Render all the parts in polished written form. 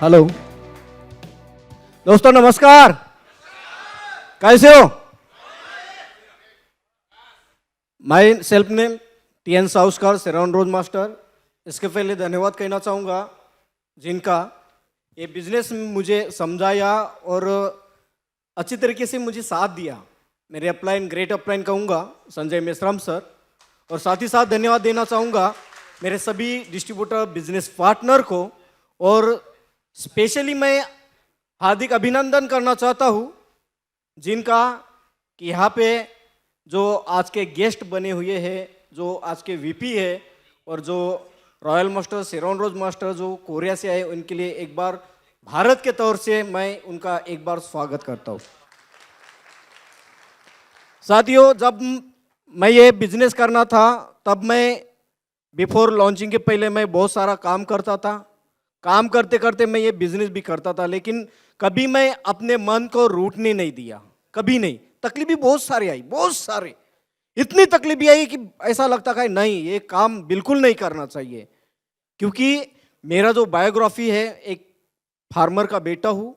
Hello दोस्तों, नमस्कार। कैसे हो? Myself name TN Sauskar, surround rose master. इसके पहले धन्यवाद कहना चाहूँगा जिनका ये बिजनेस मुझे समझाया और अच्छी तरीके से मुझे साथ दिया। मेरे अपलाइन ग्रेट अपलाइन कहूँगा संजय मेश्राम सर, और साथ ही साथ धन्यवाद देना चाहूँगा मेरे सभी डिस्ट्रीब्यूटर बिजनेस पार्टनर को, और स्पेशली मैं हार्दिक अभिनंदन करना चाहता हूँ जिनका कि यहाँ पे जो आज के गेस्ट बने हुए हैं, जो आज के VP है, और जो रॉयल मास्टर सेराउंड रोज मास्टर जो कोरिया से आए, उनके लिए एक बार भारत के तौर से मैं उनका एक बार स्वागत करता हूँ। साथियों, जब मैं ये बिजनेस करना था तब मैं बिफोर लॉन्चिंग के पहले मैं बहुत सारा काम करता था। काम करते करते मैं ये बिजनेस भी करता था, लेकिन कभी मैं अपने मन को रूठने नहीं दिया, कभी नहीं। तकलीफें बहुत सारी आई, बहुत सारे, इतनी तकलीफें आई कि ऐसा लगता है नहीं, ये काम बिल्कुल नहीं करना चाहिए। क्योंकि मेरा जो बायोग्राफी है, एक फार्मर का बेटा हूँ,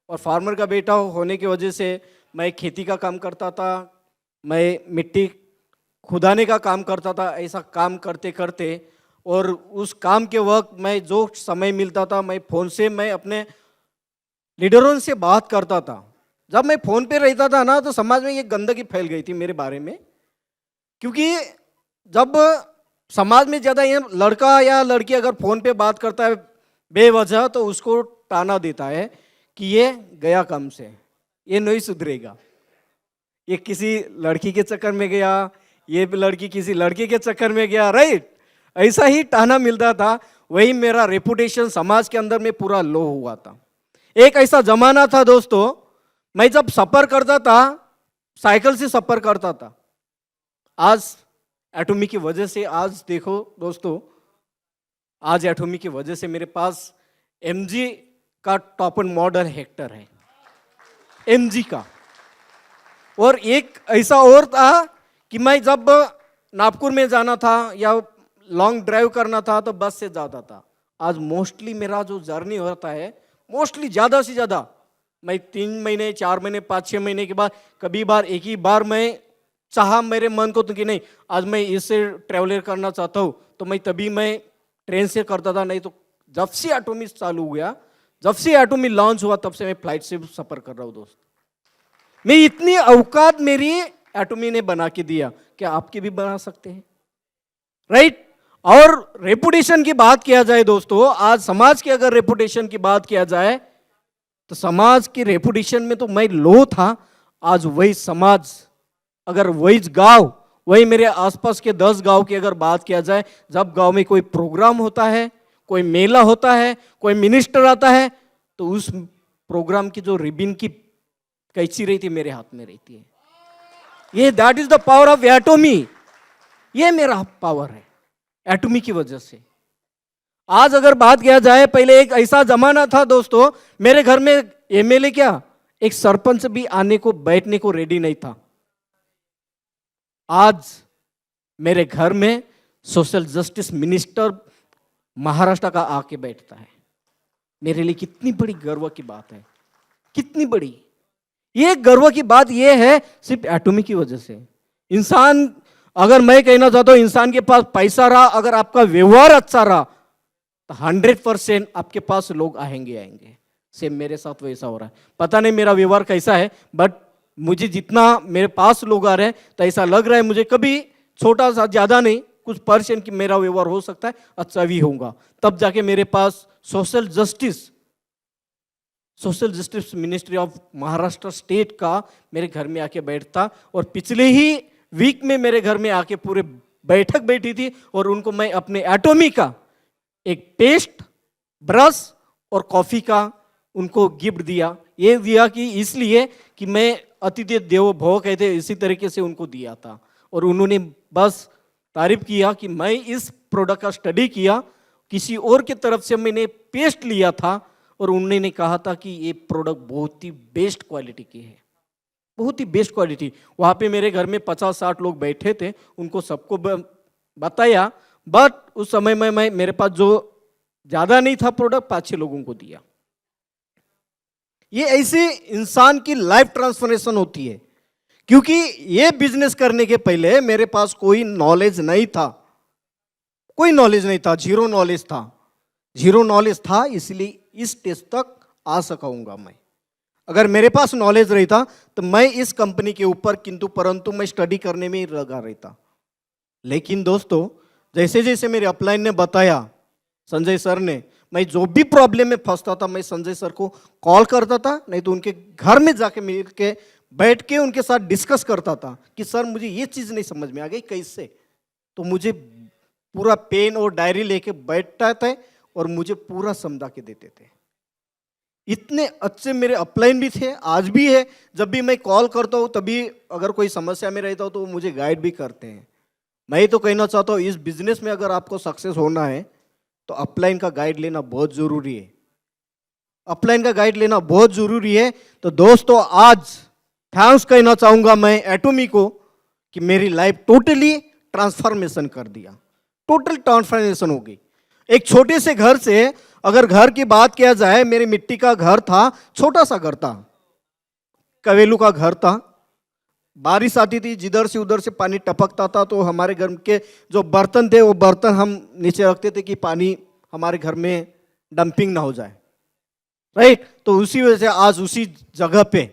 और फार्मर का बेटा होने की वजह से मैं खेती का काम करता था, मैं मिट्टी खुदाने का काम करता था। ऐसा काम करते करते और उस काम के वक्त मैं जो समय मिलता था, मैं फ़ोन से मैं अपने लीडरों से बात करता था। जब मैं फ़ोन पे रहता था ना, तो समाज में ये गंदगी फैल गई थी मेरे बारे में। क्योंकि जब समाज में ज़्यादा ये लड़का या लड़की अगर फ़ोन पे बात करता है बेवजह, तो उसको ताना देता है कि ये गया काम से, ये नहीं सुधरेगा, ये किसी लड़की के चक्कर में गया, ये लड़की किसी लड़के के चक्कर में गया, राइट। ऐसा ही ताना मिलता था। वही मेरा रेपुटेशन समाज के अंदर में पूरा लो हुआ था। एक ऐसा जमाना था दोस्तों, मैं जब सफ़र करता था, साइकिल से सफ़र करता था। आज एटोमी की वजह से, आज देखो दोस्तों, आज एटोमी की वजह से मेरे पास MG का टॉप एंड मॉडल हेक्टर है, MG का। और एक ऐसा और था कि मैं जब नागपुर में जाना था या लॉन्ग ड्राइव करना था तो बस से जाता था। आज मोस्टली मेरा जो जर्नी होता है, मोस्टली ज़्यादा से ज़्यादा मैं 3 महीने 4 महीने 5-6 महीने के बाद, कभी बार एक ही बार मैं चाहा मेरे मन को तो कि नहीं आज मैं इससे ट्रैवलर करना चाहता हूँ, तो मैं तभी मैं ट्रेन से करता था। नहीं तो जब से एटोमी चालू हुआ, जब से एटोमी लॉन्च हुआ, तब से मैं फ्लाइट से सफ़र कर रहा हूँ दोस्त। मैं इतनी औकात मेरी एटोमी ने बना के दिया, क्या आपके भी बना सकते हैं, राइट। और रेपुटेशन की बात किया जाए दोस्तों, आज समाज की अगर रेपुटेशन की बात किया जाए तो समाज की रेपुटेशन में तो मैं लो था। आज वही समाज, अगर वही गांव, वही मेरे आसपास के 10 गांव की अगर बात किया जाए, जब गांव में कोई प्रोग्राम होता है, कोई मेला होता है, कोई मिनिस्टर आता है, तो उस प्रोग्राम की जो रिबिन की कैंची रहती मेरे हाथ में रहती है। ये that is the power of Atomy. ये मेरा पावर है एटोमी की वजह से। आज अगर बात किया जाए, पहले एक ऐसा जमाना था दोस्तों, मेरे घर में MLA क्या, एक सरपंच भी आने को बैठने को रेडी नहीं था। आज मेरे घर में सोशल जस्टिस मिनिस्टर महाराष्ट्र का आके बैठता है। मेरे लिए कितनी बड़ी गर्व की बात है, कितनी बड़ी। ये गर्व की बात ये है सिर्फ एटोमी की वजह से। इंसान, अगर मैं कहना चाहता हूं, इंसान के पास पैसा रहा, अगर आपका व्यवहार अच्छा रहा, तो 100% आपके पास लोग आएंगे। सेम मेरे साथ वैसा हो रहा है। पता नहीं मेरा व्यवहार कैसा है, बट मुझे जितना मेरे पास लोग आ रहे हैं, तो ऐसा लग रहा है मुझे कभी छोटा सा, ज़्यादा नहीं, कुछ % की मेरा व्यवहार हो सकता है, अच्छा भी होगा। तब जाके मेरे पास social justice ministry of Maharashtra state का मेरे घर में आके बैठता। और पिछले ही वीक में मेरे घर में आके पूरे बैठक बैठी थी, और उनको मैं अपने एटोमी का एक पेस्ट, ब्रश और कॉफ़ी का उनको गिफ्ट दिया। ये दिया कि इसलिए कि मैं अतिथि देवो भव कहते, इसी तरीके से उनको दिया था। और उन्होंने बस तारीफ किया कि मैं इस प्रोडक्ट का स्टडी किया, किसी और की तरफ से मैंने पेस्ट लिया था, और उन्होंने कहा था कि ये प्रोडक्ट बहुत ही बेस्ट क्वालिटी की है, बहुत ही बेस्ट क्वालिटी। वहाँ पे मेरे घर में 50-60 लोग बैठे थे, उनको सबको बताया। बट उस समय में मेरे पास जो ज़्यादा नहीं था प्रोडक्ट, 5-6 लोगों को दिया। ये ऐसे इंसान की लाइफ ट्रांसफॉर्मेशन होती है। क्योंकि ये बिजनेस करने के पहले मेरे पास कोई नॉलेज नहीं था, कोई नॉलेज नहीं था, जीरो नॉलेज था, जीरो नॉलेज था, इसलिए इस स्टेज तक आ सकाऊंगा मैं। अगर मेरे पास नॉलेज रहता तो मैं इस कंपनी के ऊपर किंतु परंतु मैं स्टडी करने में ही लगा रहता। लेकिन दोस्तों, जैसे जैसे मेरे अपलाइन ने बताया, संजय सर ने, मैं जो भी प्रॉब्लम में फंसता था मैं संजय सर को कॉल करता था, नहीं तो उनके घर में जाके मिल के बैठ के उनके साथ डिस्कस करता था कि सर मुझे ये चीज़ नहीं समझ में आ गई कैसे। तो मुझे पूरा पेन और डायरी लेके बैठता था और मुझे पूरा समझा के देते थे। इतने अच्छे मेरे अपलाइन भी थे, आज भी है। जब भी मैं कॉल करता हूँ तभी अगर कोई समस्या में रहता हूँ तो वो मुझे गाइड भी करते हैं। मैं तो कहना चाहता हूँ, इस बिजनेस में अगर आपको सक्सेस होना है तो अपलाइन का गाइड लेना बहुत ज़रूरी है, अपलाइन का गाइड लेना बहुत ज़रूरी है। तो दोस्तों, आज थैंक्स कहना चाहूँगा मैं एटोमी को कि मेरी लाइफ टोटली ट्रांसफॉर्मेशन कर दिया, टोटल ट्रांसफॉर्मेशन हो गई। एक छोटे से घर से अगर घर की बात किया जाए, मेरी मिट्टी का घर था, छोटा सा घर था, कवेलू का घर था। बारिश आती थी, जिधर से उधर से पानी टपकता था, तो हमारे घर के जो बर्तन थे वो बर्तन हम नीचे रखते थे कि पानी हमारे घर में डंपिंग ना हो जाए, राइट। तो उसी वजह से आज उसी जगह पे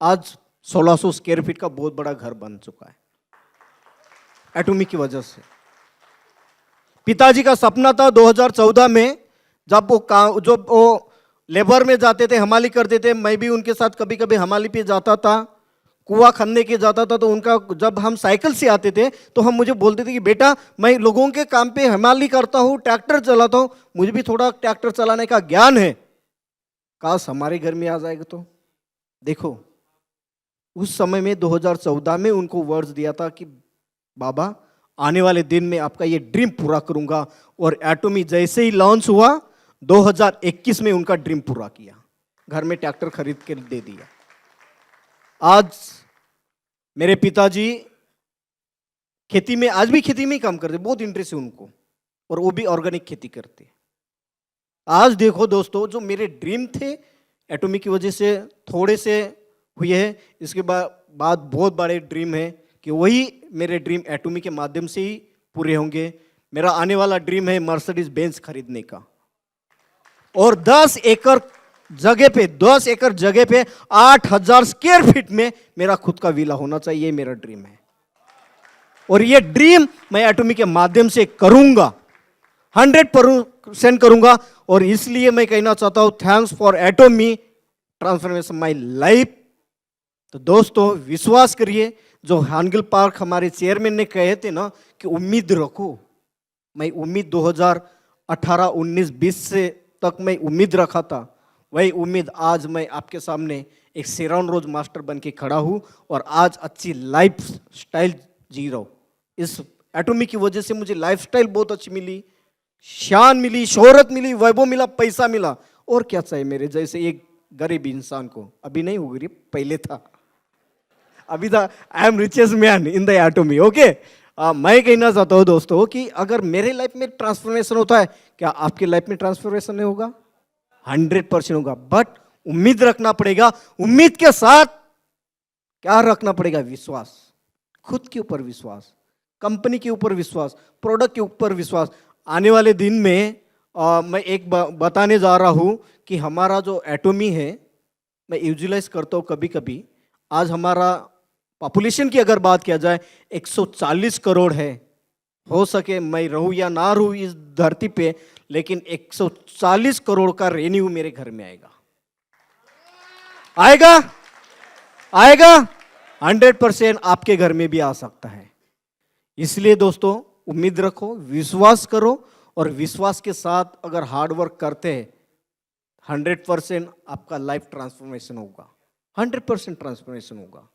आज 1600 स्क्वायर फीट का बहुत बड़ा घर बन चुका है एटोमी की वजह से। पिताजी का सपना था 2014 में, जब वो लेबर में जाते थे, हमाली करते थे, मैं भी उनके साथ कभी कभी हमाली पे जाता था, कुआं खनने के जाता था। तो उनका, जब हम साइकिल से आते थे तो हम मुझे बोलते थे कि बेटा मैं लोगों के काम पे हमाली करता हूँ, ट्रैक्टर चलाता हूँ, मुझे भी थोड़ा ट्रैक्टर चलाने का ज्ञान है, काश हमारे घर में आ जाएगा। तो देखो, उस समय में 2014 में उनको वर्ड्स दिया था कि बाबा आने वाले दिन में आपका ये ड्रीम पूरा करूंगा। और एटोमी जैसे ही लॉन्च हुआ 2021 में उनका ड्रीम पूरा किया, घर में ट्रैक्टर खरीद के दे दिया। आज मेरे पिताजी खेती में, आज भी खेती में ही काम करते, बहुत इंटरेस्ट है उनको, और वो भी ऑर्गेनिक खेती करते। आज देखो दोस्तों, जो मेरे ड्रीम थे एटोमी की वजह से थोड़े से हुए हैं, इसके बाद बहुत बड़े ड्रीम है कि वही मेरे ड्रीम एटोमी के माध्यम से ही पूरे होंगे। मेरा आने वाला ड्रीम है मर्सिडीज बेंज खरीदने का, और 10 एकड़ जगह पे 8000 स्क्वायर फीट में मेरा खुद का विला होना चाहिए, ये मेरा ड्रीम है। और ये ड्रीम मैं एटोमी के माध्यम से करूंगा, 100% करूंगा। और इसलिए मैं कहना चाहता हूं, thanks for Atomy transformation my life. तो दोस्तों, विश्वास करिए, जो हानगिल पार्क हमारे चेयरमैन ने कहे थे ना कि उम्मीद रखो, मैं उम्मीद 2018, 19, 20 से तक मैं उम्मीद रखा था, वही उम्मीद आज मैं आपके सामने एक शेरॉन रोज मास्टर बन के खड़ा हूँ और आज अच्छी लाइफ स्टाइल जी रहा हूँ। इस एटोमी की वजह से मुझे लाइफ स्टाइल बहुत अच्छी मिली, शान मिली, शोहरत मिली, वैभव मिला, पैसा मिला, और क्या चाहिए मेरे जैसे एक गरीब इंसान को। अभी नहीं हो गरीब, पहले था, अभी था I am richest man in the Atomy. Okay, मैं कहना चाहता हूँ दोस्तों कि अगर मेरे लाइफ में ट्रांसफॉर्मेशन होता है, क्या आपकी लाइफ में ट्रांसफॉर्मेशन नहीं होगा? 100% होगा। बट उम्मीद रखना पड़ेगा, उम्मीद के साथ क्या रखना पड़ेगा? विश्वास, खुद के ऊपर विश्वास, कंपनी के ऊपर विश्वास, प्रोडक्ट के ऊपर विश्वास। आने वाले दिन में मैं एक बताने जा रहा हूँ कि हमारा जो एटोमी है, मैं यूजुलाइज करता हूँ कभी कभी, आज हमारा पॉपुलेशन की अगर बात किया जाए 140 करोड़ है। हो सके मैं रहूं या ना रहूं इस धरती पे, लेकिन 140 करोड़ का रेवेन्यू मेरे घर में आएगा, आएगा, आएगा। 100% आपके घर में भी आ सकता है। इसलिए दोस्तों, उम्मीद रखो, विश्वास करो, और विश्वास के साथ अगर हार्ड वर्क करते हैं 100% आपका लाइफ ट्रांसफॉर्मेशन होगा, 100% ट्रांसफॉर्मेशन होगा।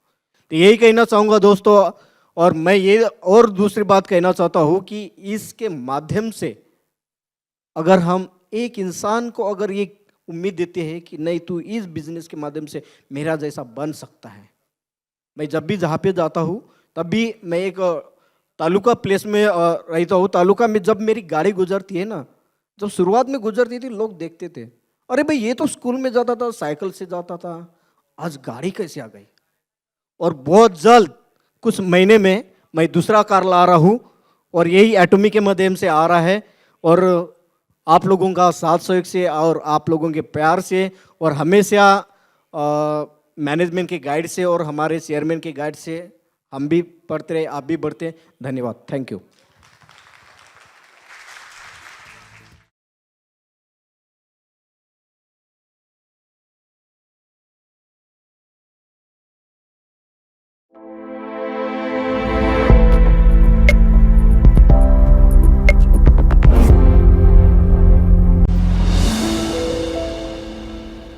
तो यही कहना चाहूँगा दोस्तों। और मैं ये और दूसरी बात कहना चाहता हूँ कि इसके माध्यम से अगर हम एक इंसान को अगर ये उम्मीद देते हैं कि नहीं, तू इस बिजनेस के माध्यम से मेरा जैसा बन सकता है। मैं जब भी जहाँ पे जाता हूँ तब भी मैं एक तालुका प्लेस में रहता हूँ। तालुका में जब मेरी गाड़ी गुजरती है ना, जब शुरुआत में गुजरती थी लोग देखते थे, अरे भाई ये तो स्कूल में जाता था साइकिल से जाता था, आज गाड़ी कैसे आ गई। और बहुत जल्द कुछ महीने में मैं दूसरा कार ला रहा हूँ, और यही एटोमी के माध्यम से आ रहा है। और आप लोगों का साथ सहयोग से और आप लोगों के प्यार से और हमेशा मैनेजमेंट के गाइड से और हमारे चेयरमैन के गाइड से हम भी बढ़ते रहे, आप भी बढ़ते। धन्यवाद, थैंक यू।